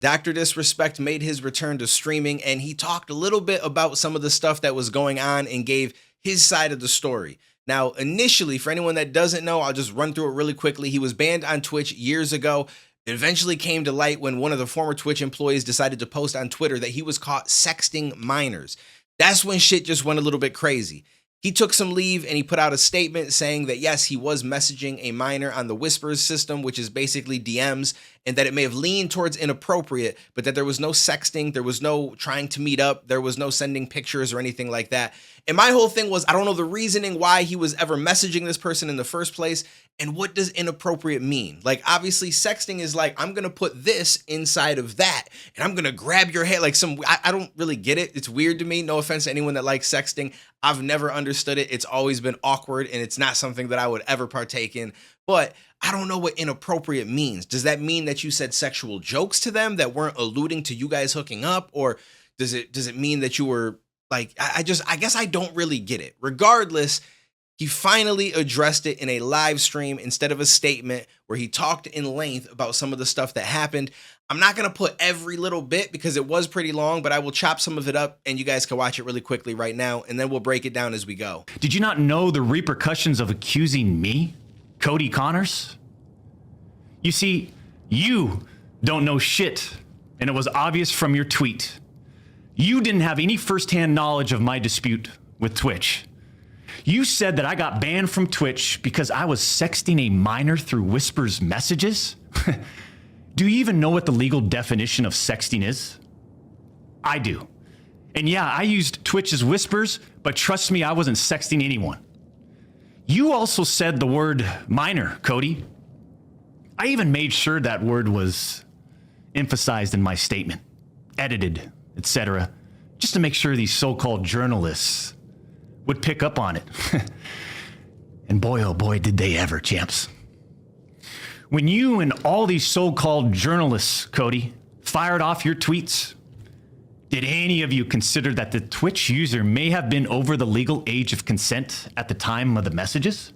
Dr. Disrespect made his return to streaming, and he talked a little bit about some of the stuff that was going on and gave his side of the story. Now, initially, for anyone that doesn't know, I'll just run through it really quickly. He was banned on Twitch years ago. It eventually came to light when one of the former Twitch employees decided to post on Twitter that he was caught sexting minors. That's when shit just went a little bit crazy. He took some leave and he put out a statement saying that yes, he was messaging a minor on the Whispers system, which is basically DMs, and that it may have leaned towards inappropriate, but that there was no sexting, there was no trying to meet up, there was no sending pictures or anything like that. And my whole thing was, I don't know the reasoning why he was ever messaging this person in the first place, and what does inappropriate mean? Like, obviously sexting is like, I'm gonna put this inside of that, and I'm gonna grab your hair, like I don't really get it. It's weird to me, no offense to anyone that likes sexting. I've never understood it. It's always been awkward, and it's not something that I would ever partake in. But I don't know what inappropriate means. Does that mean that you said sexual jokes to them that weren't alluding to you guys hooking up? Or does it mean that you were like, I guess I don't really get it. Regardless, he finally addressed it in a live stream instead of a statement where he talked in length about some of the stuff that happened. I'm not going to put every little bit because it was pretty long, but I will chop some of it up and you guys can watch it really quickly right now, and then we'll break it down as we go. Did you not know the repercussions of accusing me, Cody Connors? You see, you don't know shit, and it was obvious from your tweet. You didn't have any firsthand knowledge of my dispute with Twitch. You said that I got banned from Twitch because I was sexting a minor through Whispers messages? Do you even know what the legal definition of sexting is? I do. And yeah, I used Twitch as Whispers, but trust me, I wasn't sexting anyone. You also said the word minor, Cody. I even made sure that word was emphasized in my statement, edited, etc., just to make sure these so-called journalists would pick up on it. And boy, oh boy, did they ever, champs. When you and all these so-called journalists, Cody, fired off your tweets, did any of you consider that the Twitch user may have been over the legal age of consent at the time of the messages?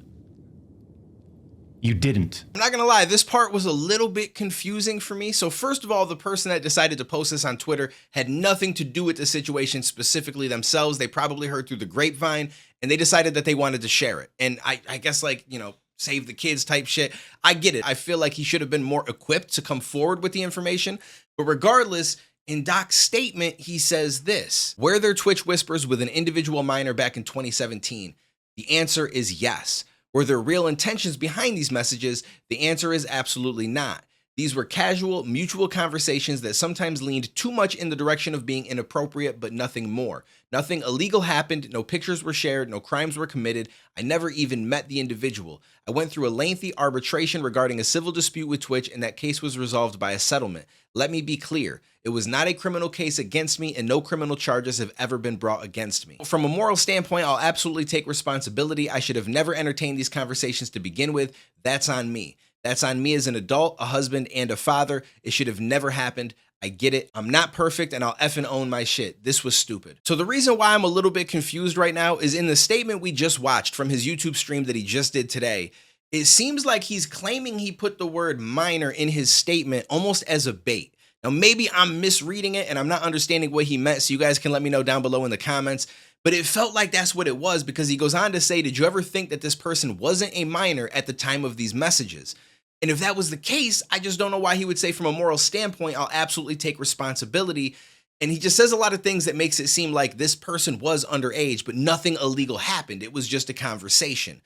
You didn't. I'm not gonna lie, this part was a little bit confusing for me. So first of all, the person that decided to post this on Twitter had nothing to do with the situation specifically themselves. They probably heard through the grapevine and they decided that they wanted to share it. And I guess, like, you know, save the kids type shit. I get it. I feel like he should have been more equipped to come forward with the information. But regardless, in Doc's statement, he says this: were there Twitch whispers with an individual minor back in 2017? The answer is yes. Were there real intentions behind these messages? The answer is absolutely not. These were casual, mutual conversations that sometimes leaned too much in the direction of being inappropriate, but nothing more. Nothing illegal happened, no pictures were shared, no crimes were committed. I never even met the individual. I went through a lengthy arbitration regarding a civil dispute with Twitch, and that case was resolved by a settlement. Let me be clear. It was not a criminal case against me, and no criminal charges have ever been brought against me. From a moral standpoint, I'll absolutely take responsibility. I should have never entertained these conversations to begin with. That's on me. That's on me as an adult, a husband, and a father. It should have never happened. I get it. I'm not perfect, and I'll effing own my shit. This was stupid. So the reason why I'm a little bit confused right now is in the statement we just watched from his YouTube stream that he just did today. It seems like he's claiming he put the word minor in his statement almost as a bait. Now, maybe I'm misreading it and I'm not understanding what he meant, so you guys can let me know down below in the comments. But it felt like that's what it was, because he goes on to say, did you ever think that this person wasn't a minor at the time of these messages? And if that was the case, I just don't know why he would say from a moral standpoint, I'll absolutely take responsibility. And he just says a lot of things that makes it seem like this person was underage, but nothing illegal happened. It was just a conversation.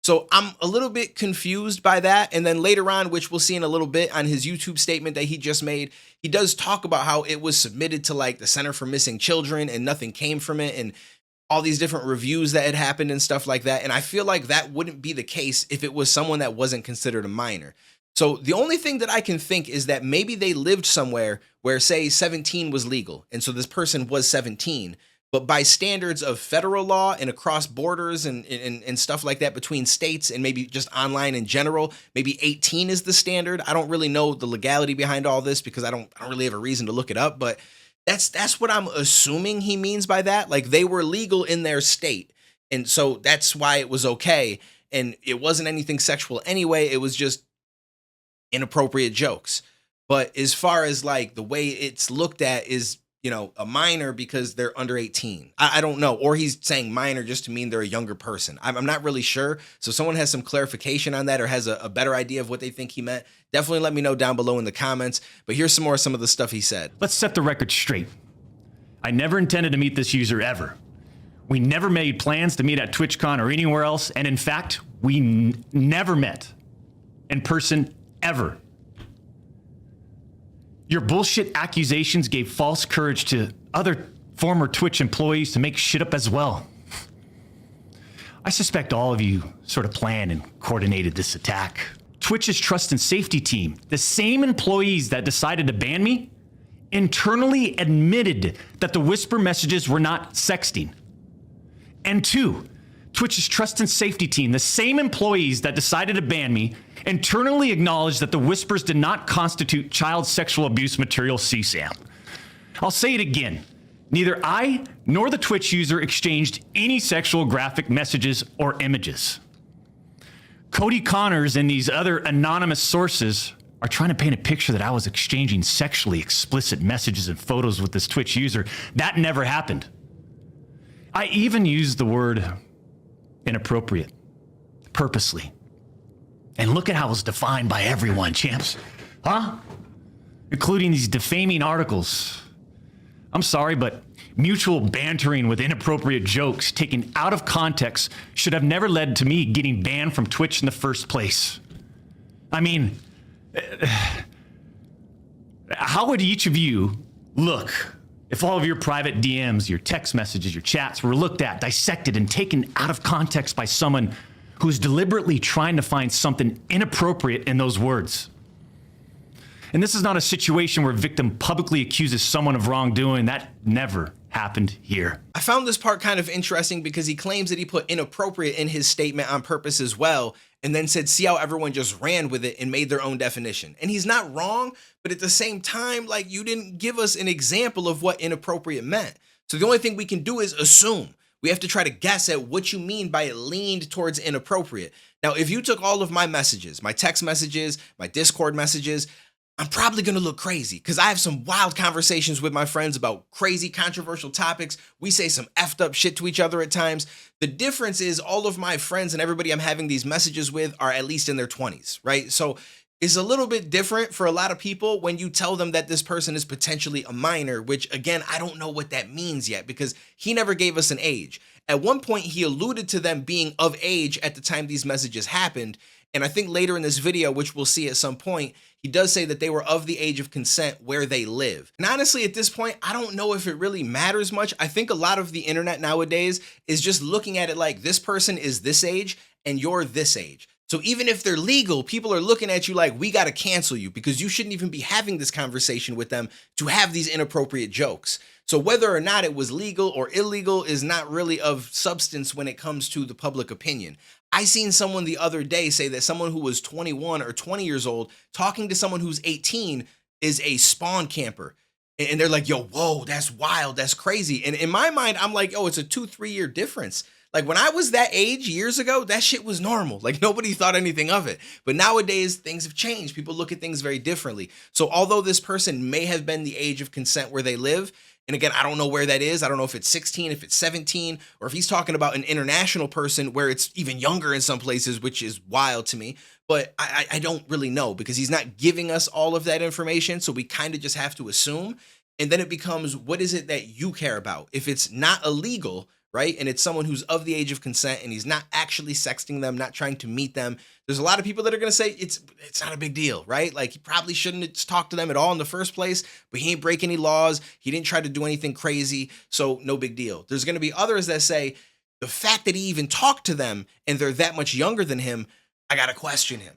So I'm a little bit confused by that. And then later on, which we'll see in a little bit on his YouTube statement that he just made, he does talk about how it was submitted to like the Center for Missing Children and nothing came from it, and all these different reviews that had happened and stuff like that. And I feel like that wouldn't be the case if it was someone that wasn't considered a minor. So the only thing that I can think is that maybe they lived somewhere where, say, 17 was legal. And so this person was 17. But by standards of federal law and across borders and stuff like that between states and maybe just online in general, maybe 18 is the standard. I don't really know the legality behind all this because I don't really have a reason to look it up. But that's what I'm assuming he means by that. Like, they were legal in their state. And so that's why it was okay. And it wasn't anything sexual anyway. It was just inappropriate jokes. But as far as like the way it's looked at is, a minor because they're under 18. I don't know. Or he's saying minor just to mean they're a younger person. I'm not really sure. So if someone has some clarification on that or has a better idea of what they think he meant, definitely let me know down below in the comments. But here's some of the stuff he said. Let's set the record straight. I never intended to meet this user ever. We never made plans to meet at TwitchCon or anywhere else. And in fact, we never met in person ever. Your bullshit accusations gave false courage to other former Twitch employees to make shit up as well. I suspect all of you sort of planned and coordinated this attack. Twitch's trust and safety team, the same employees that decided to ban me, internally admitted that the whisper messages were not sexting. And two, Twitch's trust and safety team, the same employees that decided to ban me, internally acknowledged that the whispers did not constitute child sexual abuse material CSAM. I'll say it again. Neither I nor the Twitch user exchanged any sexual graphic messages or images. Cody Connors and these other anonymous sources are trying to paint a picture that I was exchanging sexually explicit messages and photos with this Twitch user. That never happened. I even used the word inappropriate purposely. And look at how it was defined by everyone, champs. Huh? Including these defaming articles. I'm sorry, but mutual bantering with inappropriate jokes taken out of context should have never led to me getting banned from Twitch in the first place. I mean, how would each of you look if all of your private DMs, your text messages, your chats were looked at, dissected, and taken out of context by someone who's deliberately trying to find something inappropriate in those words? And this is not a situation where a victim publicly accuses someone of wrongdoing. That never happened here. I found this part kind of interesting because he claims that he put inappropriate in his statement on purpose as well, and then said, see how everyone just ran with it and made their own definition. And he's not wrong, but at the same time, like, you didn't give us an example of what inappropriate meant. So the only thing we can do is assume. We have to try to guess at what you mean by it leaned towards inappropriate. Now, if you took all of my messages, my text messages, my Discord messages, I'm probably going to look crazy because I have some wild conversations with my friends about crazy controversial topics. We say some effed up shit to each other at times. The difference is all of my friends and everybody I'm having these messages with are at least in their 20s, right? So it's a little bit different for a lot of people when you tell them that this person is potentially a minor, which again, I don't know what that means yet because he never gave us an age. At one point, he alluded to them being of age at the time these messages happened. And I think later in this video, which we'll see at some point, he does say that they were of the age of consent where they live. And honestly, at this point, I don't know if it really matters much. I think a lot of the internet nowadays is just looking at it like this person is this age and you're this age. So even if they're legal, people are looking at you like, we got to cancel you because you shouldn't even be having this conversation with them to have these inappropriate jokes. So whether or not it was legal or illegal is not really of substance when it comes to the public opinion. I seen someone the other day say that someone who was 21 or 20 years old talking to someone who's 18 is a spawn camper. And they're like, yo, whoa, that's wild. That's crazy. And in my mind, I'm like, oh, it's a 2-3 year difference. Like when I was that age years ago, that shit was normal. Like nobody thought anything of it. But nowadays things have changed. People look at things very differently. So although this person may have been the age of consent where they live, and again, I don't know where that is. I don't know if it's 16, if it's 17, or if he's talking about an international person where it's even younger in some places, which is wild to me. But I don't really know because he's not giving us all of that information. So we kind of just have to assume. And then it becomes, what is it that you care about? If it's not illegal, right? And it's someone who's of the age of consent and he's not actually sexting them, not trying to meet them. There's a lot of people that are going to say it's not a big deal, right? Like he probably shouldn't have talked to them at all in the first place, but he ain't break any laws. He didn't try to do anything crazy. So no big deal. There's going to be others that say the fact that he even talked to them and they're that much younger than him, I got to question him.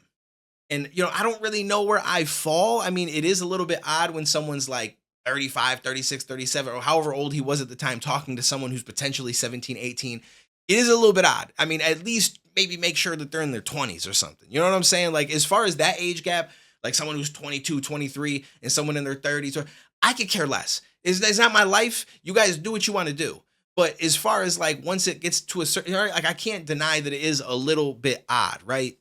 And, I don't really know where I fall. I mean, it is a little bit odd when someone's like 35, 36, 37, or however old he was at the time talking to someone who's potentially 17, 18. It is a little bit odd. I mean, at least maybe make sure that they're in their 20s or something. You know what I'm saying? Like as far as that age gap, like someone who's 22, 23 and someone in their 30s, I could care less. It's not my life. You guys do what you want to do. But as far as like once it gets to a certain, like I can't deny that it is a little bit odd, right?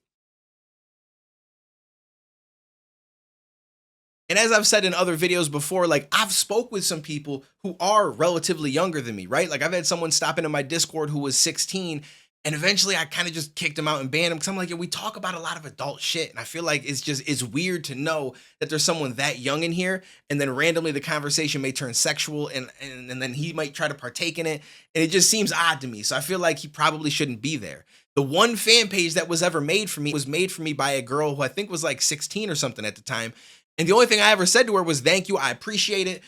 And as I've said in other videos before, like I've spoke with some people who are relatively younger than me, right? Like I've had someone stop into my Discord who was 16, and eventually I kind of just kicked him out and banned him because I'm like, yeah, we talk about a lot of adult shit. And I feel like it's weird to know that there's someone that young in here, and then randomly the conversation may turn sexual and then he might try to partake in it. And it just seems odd to me. So I feel like he probably shouldn't be there. The one fan page that was ever made for me was made for me by a girl who I think was like 16 or something at the time. And the only thing I ever said to her was, thank you, I appreciate it.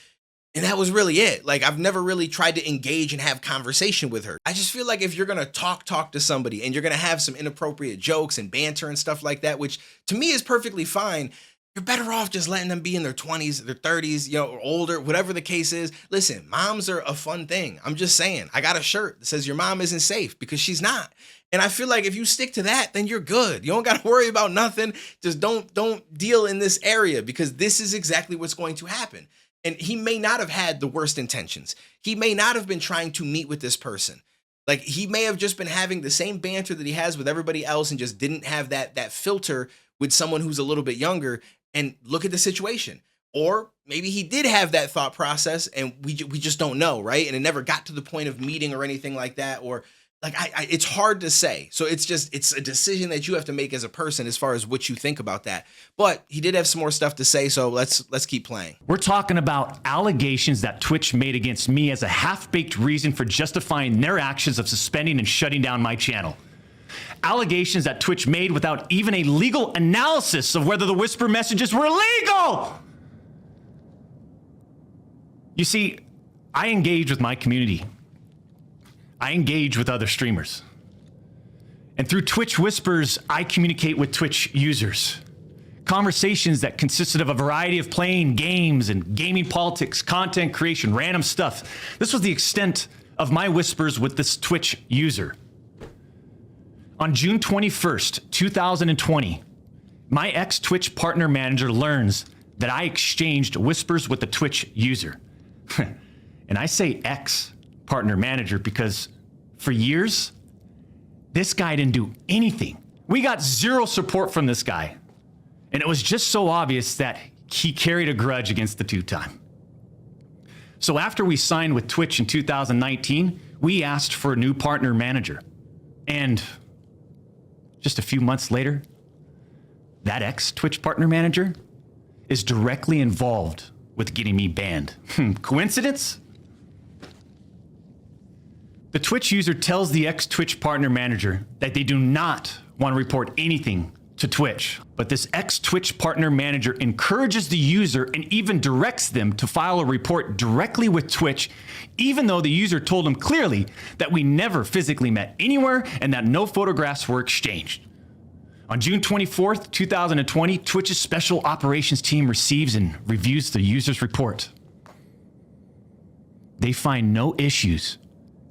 And that was really it. Like, I've never really tried to engage and have conversation with her. I just feel like if you're going to talk to somebody and you're going to have some inappropriate jokes and banter and stuff like that, which to me is perfectly fine, you're better off just letting them be in their 20s, their 30s, or older, whatever the case is. Listen, moms are a fun thing. I'm just saying, I got a shirt that says your mom isn't safe, because she's not. And I feel like if you stick to that, then you're good. You don't got to worry about nothing. Just don't deal in this area, because this is exactly what's going to happen. And he may not have had the worst intentions. He may not have been trying to meet with this person. Like, he may have just been having the same banter that he has with everybody else and just didn't have that filter with someone who's a little bit younger. And look at the situation. Or maybe he did have that thought process and we just don't know, right? And it never got to the point of meeting or anything like that. Or like, it's hard to say. So it's a decision that you have to make as a person as far as what you think about that. But he did have some more stuff to say, so let's keep playing. We're talking about allegations that Twitch made against me as a half-baked reason for justifying their actions of suspending and shutting down my channel. Allegations that Twitch made without even a legal analysis of whether the whisper messages were legal. You see, I engage with my community. I engage with other streamers. And through Twitch Whispers, I communicate with Twitch users. Conversations that consisted of a variety of playing games and gaming politics, content creation, random stuff. This was the extent of my whispers with this Twitch user. On June 21st, 2020, my ex-Twitch partner manager learns that I exchanged whispers with the Twitch user. And I say ex-partner manager because for years, this guy didn't do anything. We got zero support from this guy. And it was just so obvious that he carried a grudge against the two-time. So after we signed with Twitch in 2019, we asked for a new partner manager. And just a few months later, that ex-Twitch partner manager is directly involved with getting me banned. Coincidence? The Twitch user tells the ex-Twitch partner manager that they do not want to report anything to Twitch, but this ex-Twitch partner manager encourages the user and even directs them to file a report directly with Twitch, even though the user told him clearly that we never physically met anywhere and that no photographs were exchanged. On June 24th, 2020, Twitch's special operations team receives and reviews the user's report. They find no issues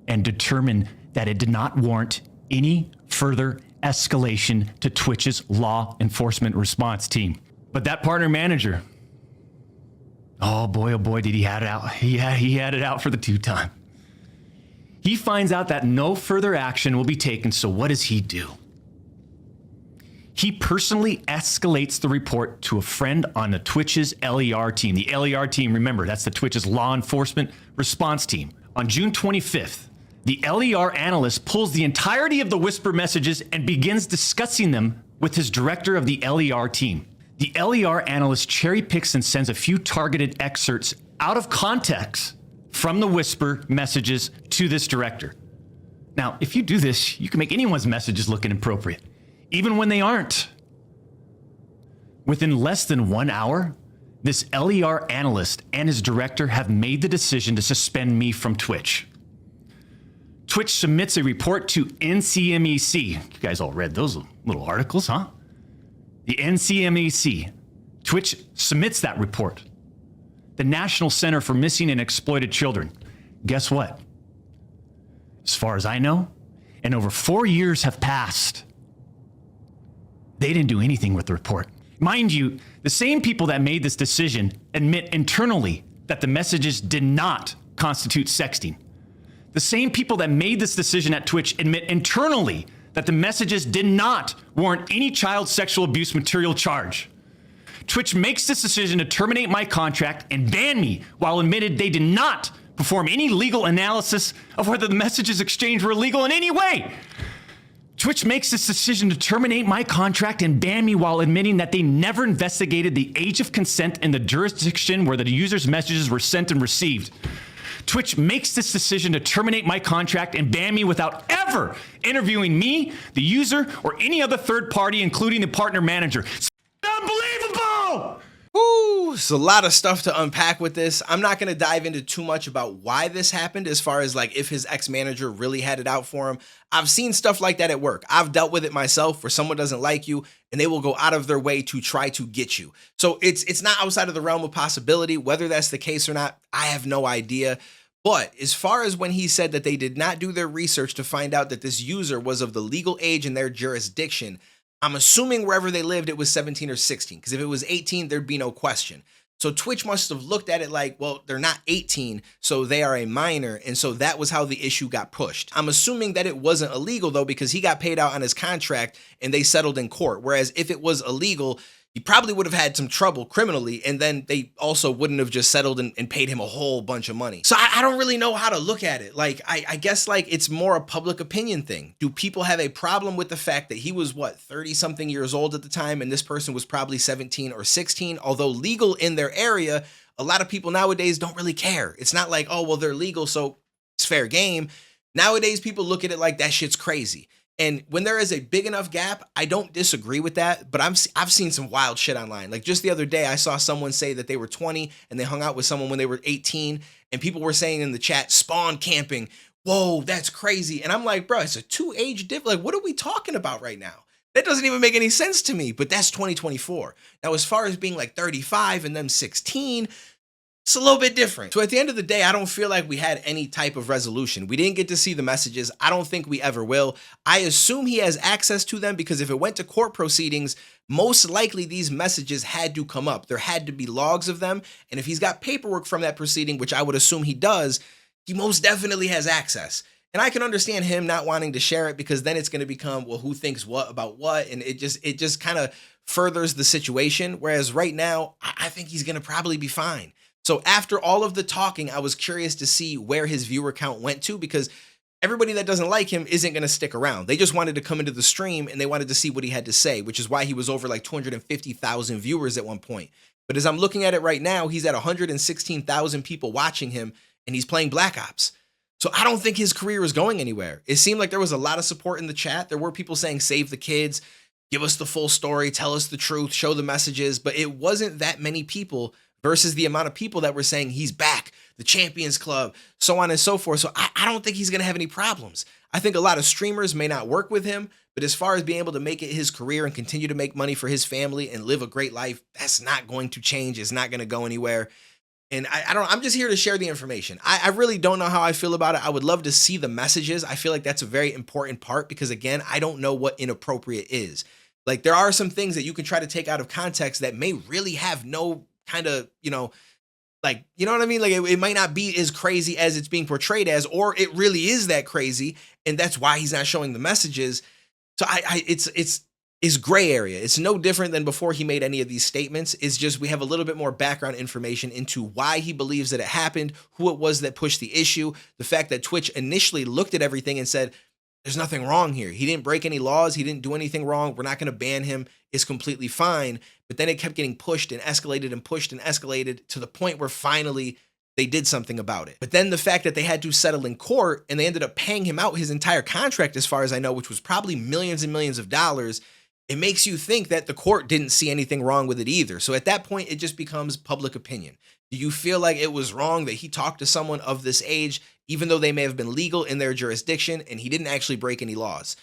and determine that it did not warrant any further escalation to Twitch's law enforcement response team. But that partner manager, oh boy, did he had it out. He had it out for the two-time. He finds out that no further action will be taken, so what does he do? He personally escalates the report to a friend on the Twitch's LER team. The LER team, remember, that's the Twitch's law enforcement response team. On June 25th, the LER analyst pulls the entirety of the whisper messages and begins discussing them with his director of the LER team. The LER analyst cherry picks and sends a few targeted excerpts out of context from the whisper messages to this director. Now, if you do this, you can make anyone's messages look inappropriate, even when they aren't. Within less than 1 hour, this LER analyst and his director have made the decision to suspend me from Twitch. Twitch submits a report to NCMEC. You guys all read those little articles, huh? The NCMEC. Twitch submits that report. The National Center for Missing and Exploited Children. Guess what? As far as I know, and over 4 years have passed, they didn't do anything with the report. Mind you, the same people that made this decision admit internally that the messages did not constitute sexting. The same people that made this decision at Twitch admit internally that the messages did not warrant any child sexual abuse material charge. Twitch makes this decision to terminate my contract and ban me while admitted they did not perform any legal analysis of whether the messages exchanged were illegal in any way. Twitch makes this decision to terminate my contract and ban me while admitting that they never investigated the age of consent in the jurisdiction where the user's messages were sent and received. Twitch makes this decision to terminate my contract and ban me without ever interviewing me, the user, or any other third party, including the partner manager. It's unbelievable! Ooh, it's a lot of stuff to unpack with this. I'm not going to dive into too much about why this happened as far as like if his ex-manager really had it out for him. I've seen stuff like that at work. I've dealt with it myself where someone doesn't like you and they will go out of their way to try to get you. So it's not outside of the realm of possibility. Whether that's the case or not, I have no idea. But as far as when he said that they did not do their research to find out that this user was of the legal age in their jurisdiction, I'm assuming wherever they lived, it was 17 or 16, because if it was 18, there'd be no question. So Twitch must have looked at it like, well, they're not 18, so they are a minor. And so that was how the issue got pushed. I'm assuming that it wasn't illegal, though, because he got paid out on his contract and they settled in court. Whereas if it was illegal, he probably would have had some trouble criminally, and then they also wouldn't have just settled and paid him a whole bunch of money. So I don't really know how to look at it. Like, I guess like it's more a public opinion thing. Do people have a problem with the fact that he was, 30-something years old at the time, and this person was probably 17 or 16? Although legal in their area, a lot of people nowadays don't really care. It's not like, oh, well, they're legal, so it's fair game. Nowadays, people look at it like that shit's crazy. And when there is a big enough gap, I don't disagree with that, but I've seen some wild shit online. Like just the other day, I saw someone say that they were 20 and they hung out with someone when they were 18, and people were saying in the chat, spawn camping. Whoa, that's crazy. And I'm like, bro, it's a 2-age diff. Like, what are we talking about right now? That doesn't even make any sense to me, but that's 2024. Now, as far as being like 35 and them 16, it's a little bit different. So at the end of the day, I don't feel like we had any type of resolution. We didn't get to see the messages. I don't think we ever will. I assume he has access to them because if it went to court proceedings, most likely these messages had to come up. There had to be logs of them. And if he's got paperwork from that proceeding, which I would assume he does, he most definitely has access. And I can understand him not wanting to share it because then it's going to become, well, who thinks what about what? And it just kind of furthers the situation. Whereas right now, I think he's going to probably be fine. So after all of the talking, I was curious to see where his viewer count went to because everybody that doesn't like him isn't going to stick around. They just wanted to come into the stream and they wanted to see what he had to say, which is why he was over like 250,000 viewers at one point. But as I'm looking at it right now, he's at 116,000 people watching him and he's playing Black Ops. So I don't think his career is going anywhere. It seemed like there was a lot of support in the chat. There were people saying, save the kids, give us the full story, tell us the truth, show the messages, but it wasn't that many people versus the amount of people that were saying he's back, the Champions Club, so on and so forth. So I don't think he's going to have any problems. I think a lot of streamers may not work with him, but as far as being able to make it his career and continue to make money for his family and live a great life, that's not going to change. It's not going to go anywhere. And I'm just here to share the information. I really don't know how I feel about it. I would love to see the messages. I feel like that's a very important part because again, I don't know what inappropriate is. Like there are some things that you can try to take out of context that may really have no kind of, like, you know what I mean? Like it might not be as crazy as it's being portrayed as, or it really is that crazy. And that's why he's not showing the messages. So it's gray area. It's no different than before he made any of these statements. It's just, we have a little bit more background information into why he believes that it happened, who it was that pushed the issue, the fact that Twitch initially looked at everything and said, there's nothing wrong here. He didn't break any laws. He didn't do anything wrong. We're not going to ban him. It's completely fine. But then it kept getting pushed and escalated and pushed and escalated to the point where finally they did something about it. But then the fact that they had to settle in court and they ended up paying him out his entire contract, as far as I know, which was probably millions and millions of dollars, it makes you think that the court didn't see anything wrong with it either. So at that point, it just becomes public opinion. Do you feel like it was wrong that he talked to someone of this age, even though they may have been legal in their jurisdiction and he didn't actually break any laws?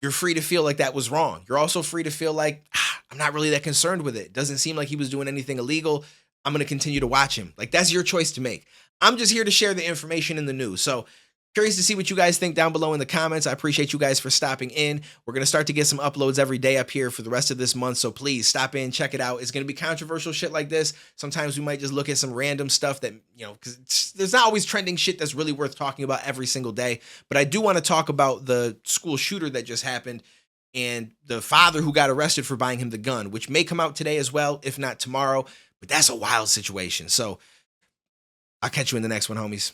You're free to feel like that was wrong. You're also free to feel like, I'm not really that concerned with it. Doesn't seem like he was doing anything illegal. I'm going to continue to watch him. Like that's your choice to make. I'm just here to share the information in the news. So curious to see what you guys think down below in the comments. I appreciate you guys for stopping in. We're going to start to get some uploads every day up here for the rest of this month. So please stop in, check it out. It's going to be controversial shit like this. Sometimes we might just look at some random stuff that, because there's not always trending shit that's really worth talking about every single day. But I do want to talk about the school shooter that just happened. and the father who got arrested for buying him the gun, which may come out today as well, if not tomorrow. But that's a wild situation. So I'll catch you in the next one, homies.